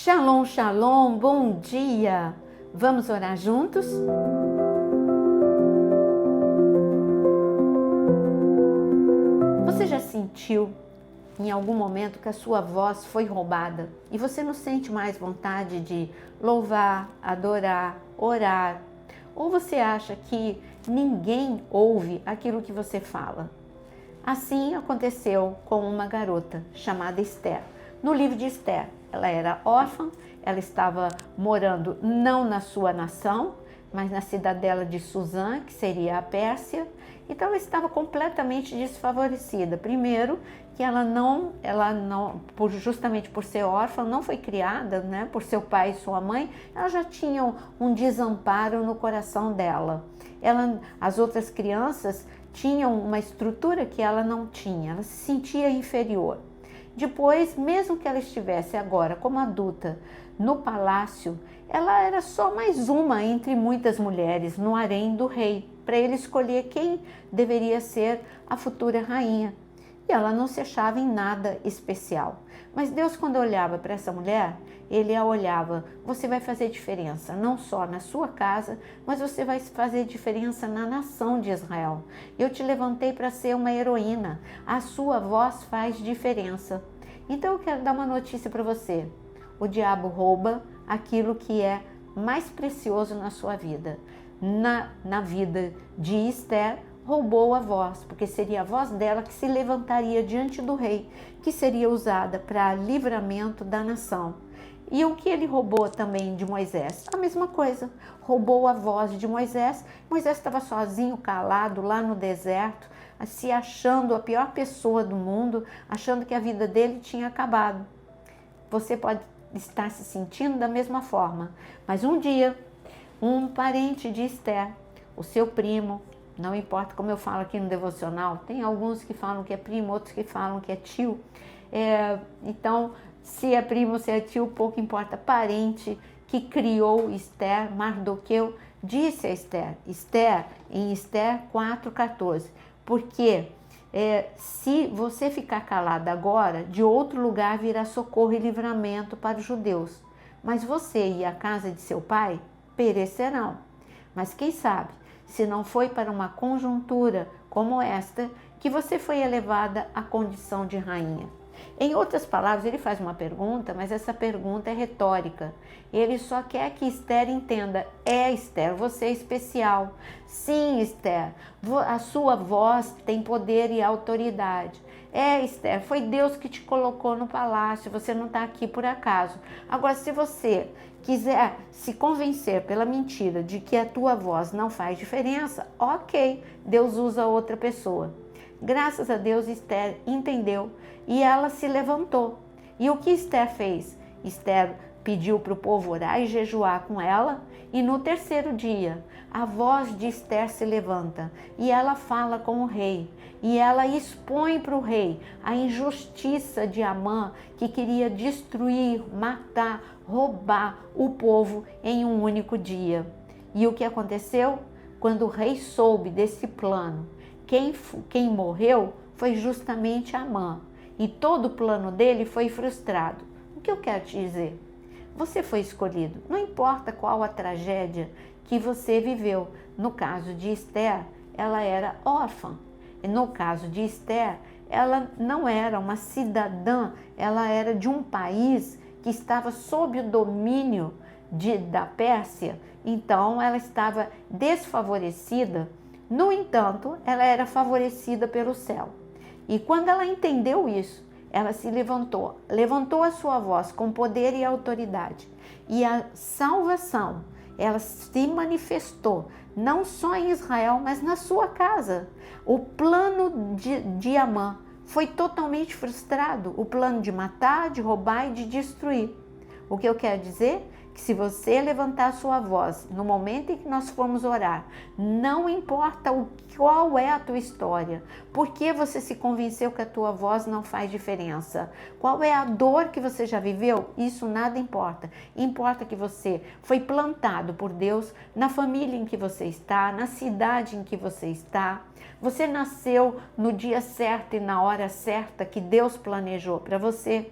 Shalom, shalom, bom dia! Vamos orar juntos? Você já sentiu em algum momento que a sua voz foi roubada e você não sente mais vontade de louvar, adorar, orar? Ou você acha que ninguém ouve aquilo que você fala? Assim aconteceu com uma garota chamada Esther. No livro de Esther, ela era órfã, ela estava morando não na sua nação, mas na cidadela de Suzã, que seria a Pérsia. Então ela estava completamente desfavorecida. Primeiro, que ela não, justamente por ser órfã, não foi criada, né, por seu pai e sua mãe, ela já tinha um desamparo no coração dela. As outras crianças tinham uma estrutura que ela não tinha, ela se sentia inferior. Depois, mesmo que ela estivesse agora como adulta no palácio, ela era só mais uma entre muitas mulheres no harém do rei, para ele escolher quem deveria ser a futura rainha. E ela não se achava em nada especial. Mas Deus, quando olhava para essa mulher, ele a olhava: você vai fazer diferença, não só na sua casa, mas você vai fazer diferença na nação de Israel. Eu te levantei para ser uma heroína, a sua voz faz diferença. Então eu quero dar uma notícia para você: o diabo rouba aquilo que é mais precioso na sua vida. Na vida de Esther, roubou a voz, porque seria a voz dela que se levantaria diante do rei, que seria usada para livramento da nação. E o que ele roubou também de Moisés? A mesma coisa, roubou a voz de Moisés. Moisés estava sozinho, calado, lá no deserto, se achando a pior pessoa do mundo, achando que a vida dele tinha acabado. Você pode estar se sentindo da mesma forma, mas um dia, um parente de Esther, o seu primo, não importa como eu falo aqui no devocional, tem alguns que falam que é primo, outros que falam que é tio. Então, se é primo, se é tio, pouco importa. Parente que criou Esther, Mardoqueu, disse a Esther, em Esther 4,14, porque se você ficar calada agora, de outro lugar virá socorro e livramento para os judeus, mas você e a casa de seu pai perecerão. Mas quem sabe, se não foi para uma conjuntura como esta que você foi elevada à condição de rainha. Em outras palavras, ele faz uma pergunta, mas essa pergunta é retórica. Ele só quer que Esther entenda: Esther, você é especial. Sim, Esther, a sua voz tem poder e autoridade. Esther, foi Deus que te colocou no palácio, você não está aqui por acaso. Agora, se você quiser se convencer pela mentira de que a tua voz não faz diferença, ok, Deus usa outra pessoa. Graças a Deus, Esther entendeu e ela se levantou. E o que Esther fez? Esther pediu para o povo orar e jejuar com ela, e no terceiro dia, a voz de Esther se levanta e ela fala com o rei. E ela expõe para o rei a injustiça de Amã, que queria destruir, matar, roubar o povo em um único dia. E o que aconteceu? Quando o rei soube desse plano, quem morreu foi justamente Amã. E todo o plano dele foi frustrado. O que eu quero te dizer? Você foi escolhido. Não importa qual a tragédia que você viveu. No caso de Esther, ela era órfã. No caso de Esther, ela não era uma cidadã, ela era de um país que estava sob o domínio da Pérsia, então ela estava desfavorecida. No entanto, ela era favorecida pelo céu. E quando ela entendeu isso, ela se levantou a sua voz com poder e autoridade. E a salvação, ela se manifestou não só em Israel, mas na sua casa. O plano de Amã foi totalmente frustrado, o plano de matar, de roubar e de destruir. O que eu quero dizer? Que se você levantar a sua voz no momento em que nós formos orar, não importa qual é a tua história, porque você se convenceu que a tua voz não faz diferença, qual é a dor que você já viveu, isso nada importa. Importa que você foi plantado por Deus na família em que você está, na cidade em que você está. Você nasceu no dia certo e na hora certa que Deus planejou para você.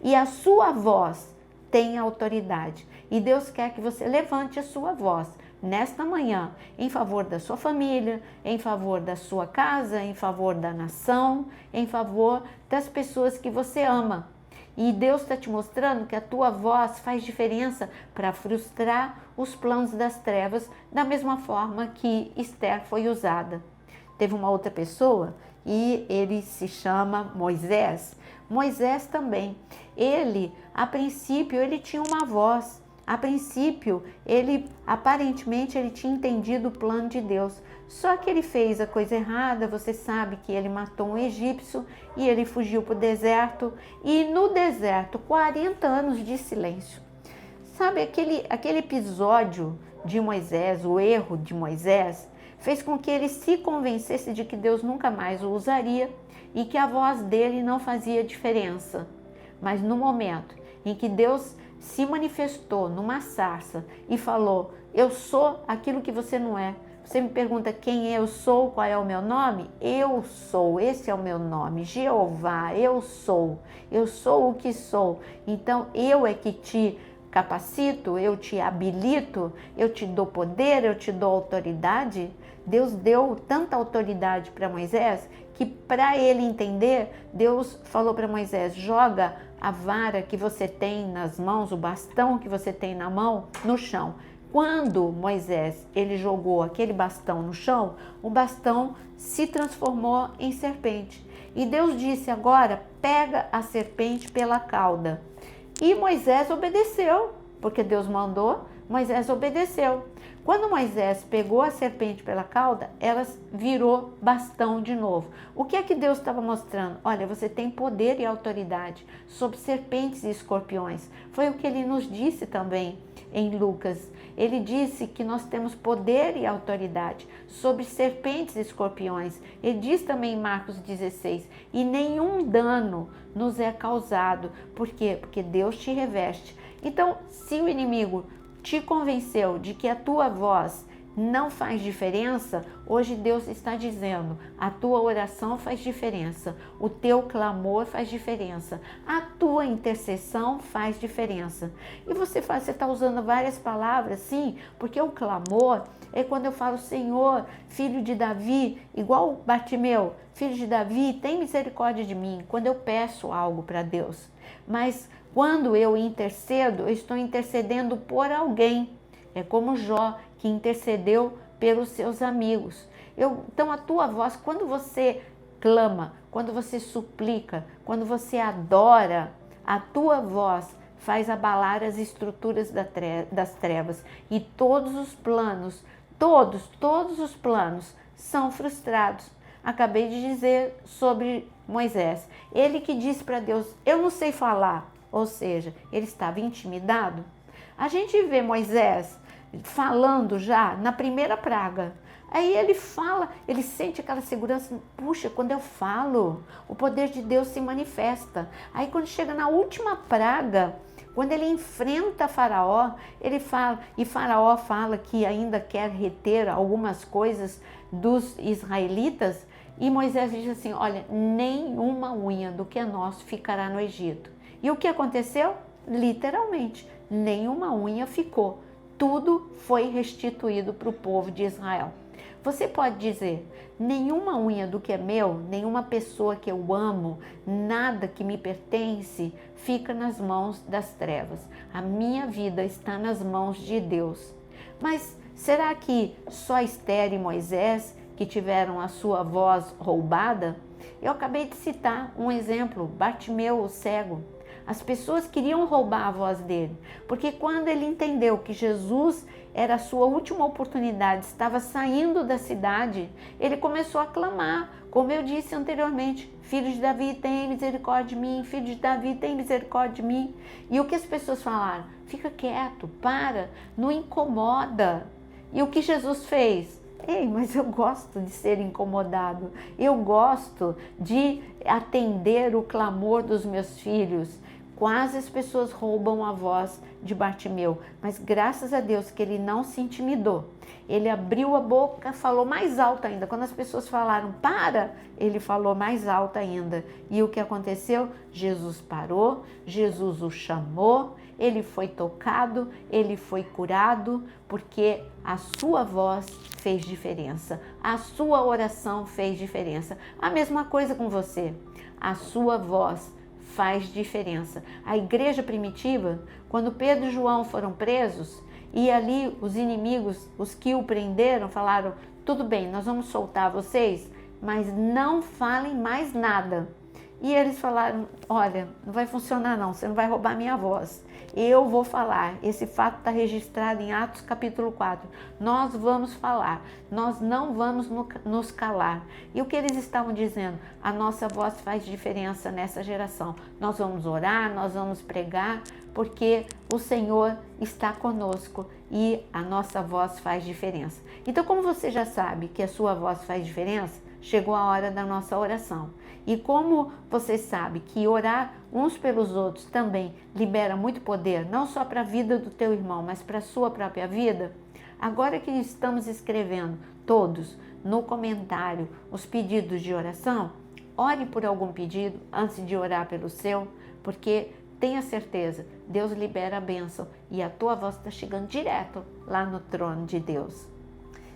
E a sua voz tem autoridade. E Deus quer que você levante a sua voz nesta manhã em favor da sua família, em favor da sua casa, em favor da nação, em favor das pessoas que você ama. E Deus está te mostrando que a tua voz faz diferença para frustrar os planos das trevas, da mesma forma que Esther foi usada. Teve uma outra pessoa e ele se chama Moisés. Moisés também. Ele, a princípio, ele tinha uma voz. A princípio, aparentemente ele tinha entendido o plano de Deus. Só que ele fez a coisa errada. Você sabe que ele matou um egípcio e ele fugiu para o deserto. E no deserto, 40 anos de silêncio. Sabe aquele episódio de Moisés, o erro de Moisés, fez com que ele se convencesse de que Deus nunca mais o usaria e que a voz dele não fazia diferença. Mas no momento em que Deus se manifestou numa sarça e falou: eu sou aquilo que você não é. Você me pergunta quem eu sou, qual é o meu nome? Eu sou, esse é o meu nome, Jeová, eu sou o que sou. Então eu é que te capacito, eu te habilito, eu te dou poder, eu te dou autoridade. Deus deu tanta autoridade para Moisés que, para ele entender, Deus falou para Moisés: joga a vara que você tem nas mãos, o bastão que você tem na mão, no chão. Quando Moisés ele jogou aquele bastão no chão, o bastão se transformou em serpente. E Deus disse: agora pega a serpente pela cauda. E Moisés obedeceu, porque Deus mandou, Moisés obedeceu. Quando Moisés pegou a serpente pela cauda, ela virou bastão de novo. O que é que Deus estava mostrando? Olha, você tem poder e autoridade sobre serpentes e escorpiões. Foi o que ele nos disse também em Lucas. Ele disse que nós temos poder e autoridade sobre serpentes e escorpiões. Ele diz também em Marcos 16, e nenhum dano nos é causado. Por quê? Porque Deus te reveste. Então, se o inimigo te convenceu de que a tua voz não faz diferença, hoje Deus está dizendo: a tua oração faz diferença, o teu clamor faz diferença, a tua intercessão faz diferença. E você está usando várias palavras, sim, porque o clamor é quando eu falo: Senhor, filho de Davi, igual Bartimeu, filho de Davi, tem misericórdia de mim, quando eu peço algo para Deus. Mas quando eu intercedo, eu estou intercedendo por alguém. É como Jó, que intercedeu pelos seus amigos. Então a tua voz, quando você clama, quando você suplica, quando você adora, a tua voz faz abalar as estruturas das trevas. E todos os planos, todos os planos são frustrados. Acabei de dizer sobre Moisés. Ele que disse para Deus: eu não sei falar. Ou seja, ele estava intimidado. A gente vê Moisés falando já na primeira praga. Aí ele fala, ele sente aquela segurança: puxa, quando eu falo, o poder de Deus se manifesta. Aí quando chega na última praga, quando ele enfrenta Faraó, ele fala, e Faraó fala que ainda quer reter algumas coisas dos israelitas, e Moisés diz assim: olha, nenhuma unha do que é nosso ficará no Egito. E o que aconteceu? Literalmente, nenhuma unha ficou. Tudo foi restituído para o povo de Israel. Você pode dizer: nenhuma unha do que é meu, nenhuma pessoa que eu amo, nada que me pertence, fica nas mãos das trevas. A minha vida está nas mãos de Deus. Mas será que só Esther e Moisés que tiveram a sua voz roubada? Eu acabei de citar um exemplo: Bartimeu, o cego. As pessoas queriam roubar a voz dele, porque quando ele entendeu que Jesus era a sua última oportunidade, estava saindo da cidade, ele começou a clamar, como eu disse anteriormente: filho de Davi, tem misericórdia de mim, filho de Davi, tem misericórdia de mim. E o que as pessoas falaram? Fica quieto, para, não incomoda. E o que Jesus fez? Ei, mas eu gosto de ser incomodado, eu gosto de atender o clamor dos meus filhos. Quase as pessoas roubam a voz de Bartimeu, mas graças a Deus que ele não se intimidou. Ele abriu a boca, falou mais alto ainda. Quando as pessoas falaram: para, ele falou mais alto ainda. E o que aconteceu? Jesus parou, Jesus o chamou, ele foi tocado, ele foi curado, porque a sua voz fez diferença, a sua oração fez diferença. A mesma coisa com você, a sua voz faz diferença. A igreja primitiva, quando Pedro e João foram presos, e ali os inimigos, os que o prenderam, falaram: tudo bem, nós vamos soltar vocês, mas não falem mais nada. E eles falaram: olha, não vai funcionar não, você não vai roubar minha voz. Eu vou falar. Esse fato está registrado em Atos capítulo 4. Nós vamos falar, nós não vamos nos calar. E o que eles estavam dizendo? A nossa voz faz diferença nessa geração. Nós vamos orar, nós vamos pregar, porque o Senhor está conosco e a nossa voz faz diferença. Então, como você já sabe que a sua voz faz diferença, chegou a hora da nossa oração. E como você sabe que orar uns pelos outros também libera muito poder, não só para a vida do teu irmão, mas para a sua própria vida, agora que estamos escrevendo todos no comentário os pedidos de oração, ore por algum pedido antes de orar pelo seu, porque tenha certeza, Deus libera a bênção e a tua voz está chegando direto lá no trono de Deus.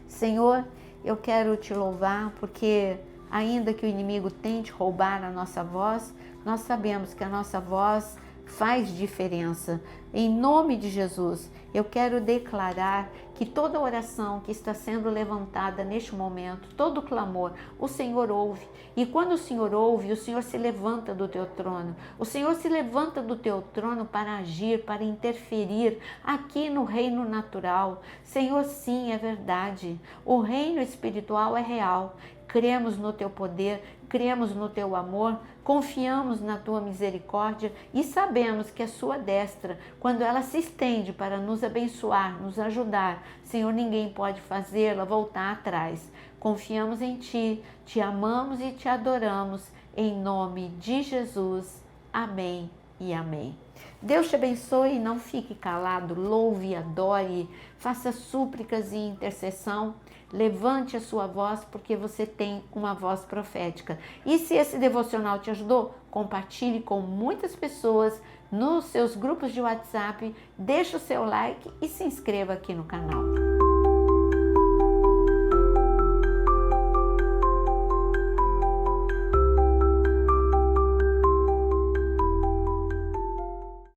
Senhor, eu quero te louvar porque ainda que o inimigo tente roubar a nossa voz, nós sabemos que a nossa voz faz diferença. Em nome de Jesus, eu quero declarar que toda oração que está sendo levantada neste momento, todo clamor, o Senhor ouve. E quando o Senhor ouve, o Senhor se levanta do teu trono. O Senhor se levanta do teu trono para agir, para interferir aqui no reino natural. Senhor, sim, é verdade. O reino espiritual é real. Cremos no teu poder, cremos no teu amor, confiamos na tua misericórdia e sabemos que a sua destra, quando ela se estende para nos abençoar, nos ajudar, Senhor, ninguém pode fazê-la voltar atrás. Confiamos em ti, te amamos e te adoramos, em nome de Jesus. Amém e amém. Deus te abençoe e não fique calado, louve, adore, faça súplicas e intercessão. Levante a sua voz porque você tem uma voz profética. E se esse devocional te ajudou, compartilhe com muitas pessoas nos seus grupos de WhatsApp, deixe o seu like e se inscreva aqui no canal.